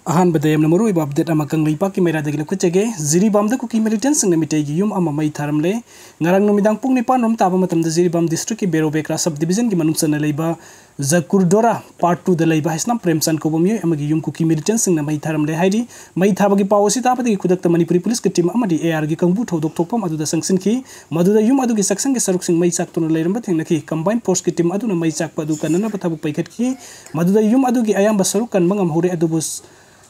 Ahan badayam na muru iba update ama kang lipa ki mera dagila kuchege Jiribam da Kuki Millitantsingna Meitei gi yum ama Mei Tharamlw ngarang numidang pung ni panom taba matam da Jiribam district ki Berobekra subdivision gi manungsan leiba Zakurdora part 2 da leiba hisnam Premsan kobomyo ama gi yum Kuki Millitantsingna Mei Tharamlw haidi Mei Thaba gi pawsi taba gi kudak ta manipuri police ki team ama di AR gi kangbu thodok thokpam adu da sangsin ki madu da yum adu gi saksang gi saruksing Mei chak tun leiramba thengna ki combined force ki team adu na Mei chak padu kanana pathabu paikhat ki madu da yum adu gi ayam basaruk kan mangam hore adu bus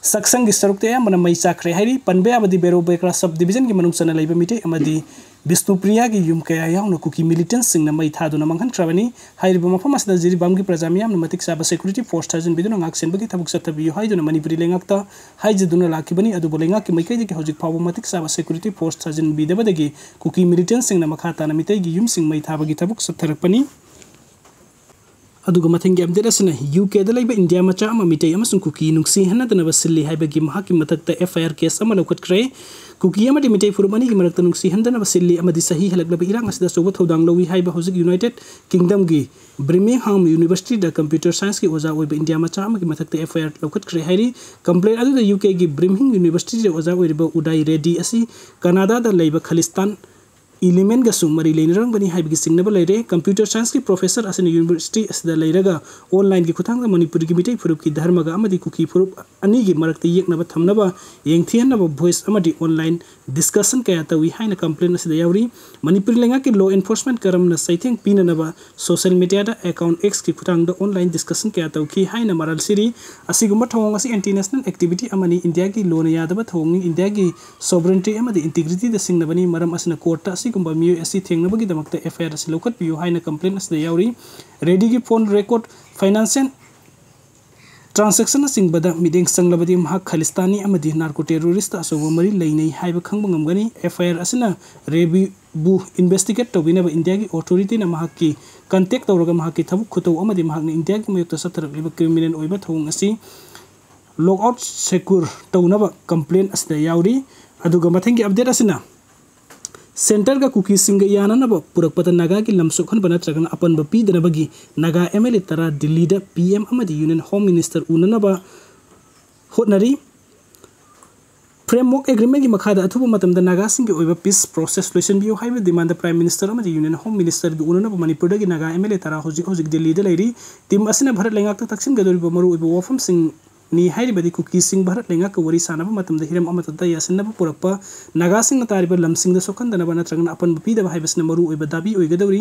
saksang gi sarukte amana Mei chakre hairi panbe abadi Berobekra subdivision gi manungsana leiba mite amadi Bisnupriya gi yum kaya yauna Kuki Millitantsingna Mei thaduna manghan kravani hairiba mafam asda Jiribam gi prajamiyam matik saba security force thajin biduna ngaksen bagi tabuk satabi haiduna manipuri lengakta haijiduna lakibani adu bolengak ki maikai gi hojik phabu matik saba security force thajin bidabadagi Kuki Millitantsingna makhata na Meitei gi yum sing Mei thaba gi tabuk satharakpani aduga mathengi update asina UK da laiba India macha ama Meitei amasung Kuki nungsi hanadana basilli haibagi mahaki matakta FIR case ama lokatkhre Kuki ama di Meitei furmani gi marakta nungsi handana basilli ama di sahi halaglaba irang asida soba thodang lowi haiba hojik United Kingdom gi Birmingham University da computer science ki oja oiba India macha ama gi matakta FIR lokatkhre hairi complaint adu da UK gi Birmingham University da oja oiba Uday Reddy asi Canada da laiba Khalistan element ga sumari leirang bani haibigi singnaba leire computer science ki professor asina university asida leiraga online gi khutang manipuri gi Meitei furup ki dharma ga amadi Kuki furup ani gi marakta yeknaba thamnaba yengthianaba voice amadi online discussion kaya tawi haina complaint asida yauri manipuri lenga ki law enforcement karamna saitheng pinanaba social media da account x ki khutang da online discussion kaya tawki haina maral siri asigumba thawng asi anti national activity amani India gi law na yadaba thawng India gi sovereignty amadi integrity da singnabani maram asina court ta kumba miyo asi thengnabagi damakta FIR asi lokat piyo haina complaint asida yauri ready gi phone record financial transaction singbada mideng sanglabadi mahak Khalistani amadi narco terrorist asobo mari leinei haiba khangba ngamgani FIR asina rebi bu investigate tobinaba India gi authority na mahak ki contact tawraga mahak ki thabuk khuto amadi mahak ni India gi mayokta satharak liba criminal oiba thawung asi logout secure tawnaba complaint asida yauri aduga mathengi update asina Center ga Kuki singa yana na purakpata Naga ki lamsokhan bana tragana apan ba pidana bagi Naga MLA tara Delhi da PM amadi Union Home Minister unana ba hotnari framework agreement gi makhada athuba matam da Naga singa oiba peace process solution biyo haiba demand Prime Minister amadi Union Home Minister gi unana ba Manipur da gi Naga MLA tara hojik Delhi da lairi tim asina bharat lengak ta taksin gadori ba maru oiba wafam sing ni hairi badi Kuki sing bharat lenga ka wari sanaba matam da hiram amata da yasinna ba purakpa Naga sing na tariba lamsing da sokan dana bana tragana apan bapi da haibasna maru oiba dabi oigadawri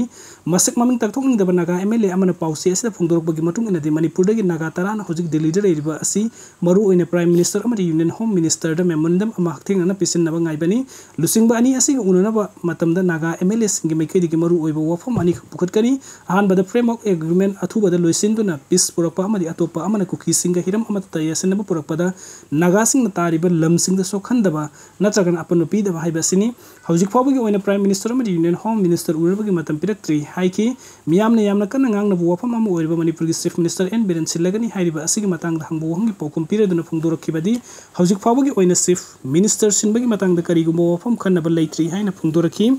masak maming takthokning da Naga MLA amana pawsi asida phungdorok bagi matung ina de Manipur da gi Naga tarana hojik Delhi da riba asi maru oina Prime Minister amadi Union Home Minister da memorandum ama hakthing na pisin na ba ngaibani lusing ba ani asi unana ba matam da Naga MLA sing gi maikai gi maru oiba wafam ani pukhat kani ahan bada framework agreement athu bada loisin duna peace purakpa amadi atopa amana Kuki sing ga hiram amata yasinna purakpada Naga sing na tariba lam sing da sokhandaba natragan apan pi da haiba sini hojik phabu gi oina Prime Minister amadi Union Home Minister unabagi matam piraktri haiki miyamna yamna kan ngang na buwafam amu oiba Manipur gi Chief Minister N Biren Silagani haiba asigi matang da hangbu hangi pokum piraduna phungdorok kibadi hojik phabu gi oina Chief Minister sinbagi matang da kari gumbo wafam khanna ba leitri haina phungdoraki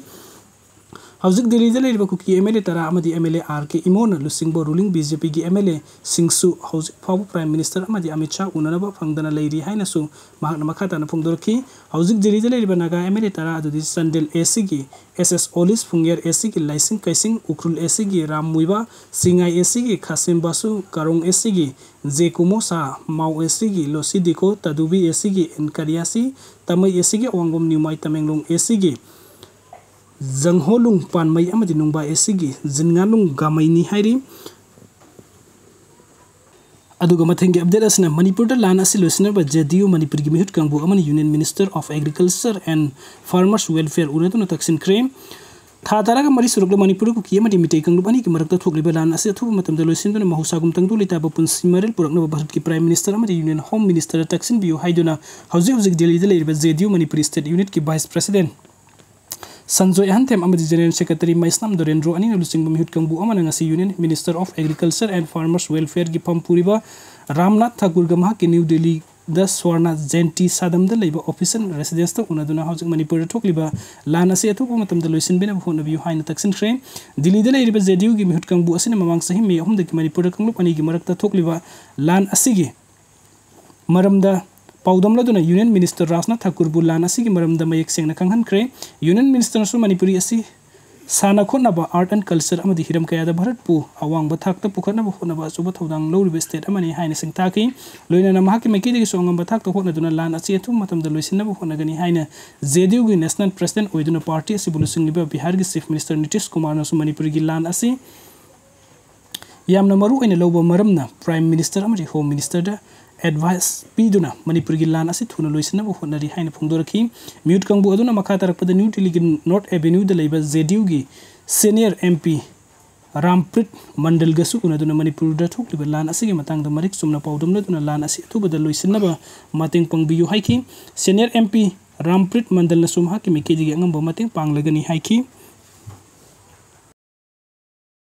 hojik Delhi da leiriba Kuki MLA tara amadi MLA RK Imona lusingbo ruling BJP gi MLA singsu hojik phabu Prime Minister amadi Amit Shah unana ba phangdana leiri haina su mahakna makhata na phungdorki hojik Delhi da leiriba Naga MLA tara adudi Sandel AC gi SS Olis Phungyer AC gi Laising Kaising Ukrul AC gi Ram Muiba Singai AC gi Khasim Basu Karong AC gi J Kumo Sa Mau AC gi Losi Diko Tadubi AC gi Enkariasi Tamai AC gi Wangom Nimai Tamenglong AC gi Zangholung Panmai amadi Nungba AC gi Zinganung Gamai ni hairi aduga mathengi update asna Manipur da lan asi loisner ba JDU Manipur gi mihut kangbu amani Union Minister of Agriculture and Farmers Welfare unatuna taksin krem tha taraga mari surukla Manipur ku kiyama di Meitei kanglu bani ki marakta thokliba lan asi athu matam da loisin duna mahusagum tangdu lita ba punsi marel purakna ba bharat ki Prime Minister amadi Union Home Minister taksin biyo haiduna hojik Delhi da leiriba JDU Manipur State Unit ki Vice President Sanjoy Hantem amadi General Secretary Maisnam Dorendro ani lusing bamihut kangbu amana ngasi Union Minister of Agriculture and Farmers Welfare gi pampuriba Ramnath Thakur ga mahak New Delhi da Swarna Jayanti sadam da leiba official residence ta unaduna hojik Manipur thokliba lan ase athu matam da loisin bena phone bi haina taksin train Delhi da leiriba JDU gi mihut kangbu asina mamang sahi me ahum da ki Manipur kanglu ani gi marakta thokliba lan asigi maramda पाउदमलदुना union minister Rajnath Thakur लान असिगी मरमदा मयेक सेंगना खंगहनख्रे union minister नसु मणिपुरी असि साना खोनबा आर्ट एंड कल्चर अमदि हिरम कयादा भारत पु अवांग थाकता पुखनबा होनबा अचुबा थौदांग लौरिबा स्टेट अमनि हाइना सिंगताखि लोइना महाकि मैकेदि सोंगम थाकता होनदुना लान असि अथु मतमदा लोइसिनबा होनगनि हाइना जेडीयू गी नेशनल प्रेसिडेंट ओइदुना पार्टी असि बुलुसिंगलिबा बिहार गी चीफ मिनिस्टर नीतीश कुमार नसु मणिपुरी गी लान असि यामना मरु ओइना लौबा मरमना प्राइम मिनिस्टर अमदि होम मिनिस्टर दा एडवाइस पीदुना मणिपुर की लान असी थुना लोइसनबो होनरी हाइना फोंदोरखि म्यूट कंबु अदुना मखा तरकपद न्यू दिल्ली की नॉर्थ एवेन्यू द लेबा जेडीयू की सीनियर एमपी रामप्रीत मंडल गसु उनदुना मणिपुर द थोकलिबा लान असी के मतंग द मरिक सुमना पाउदमलदुना लान असी अथुबद लोइसनबा मतेंग पंगबियु हाइखि सीनियर एमपी रामप्रीत मंडल नसुम हाकि मिकेजी अंगम मतेंग पांगलगनी हाइखि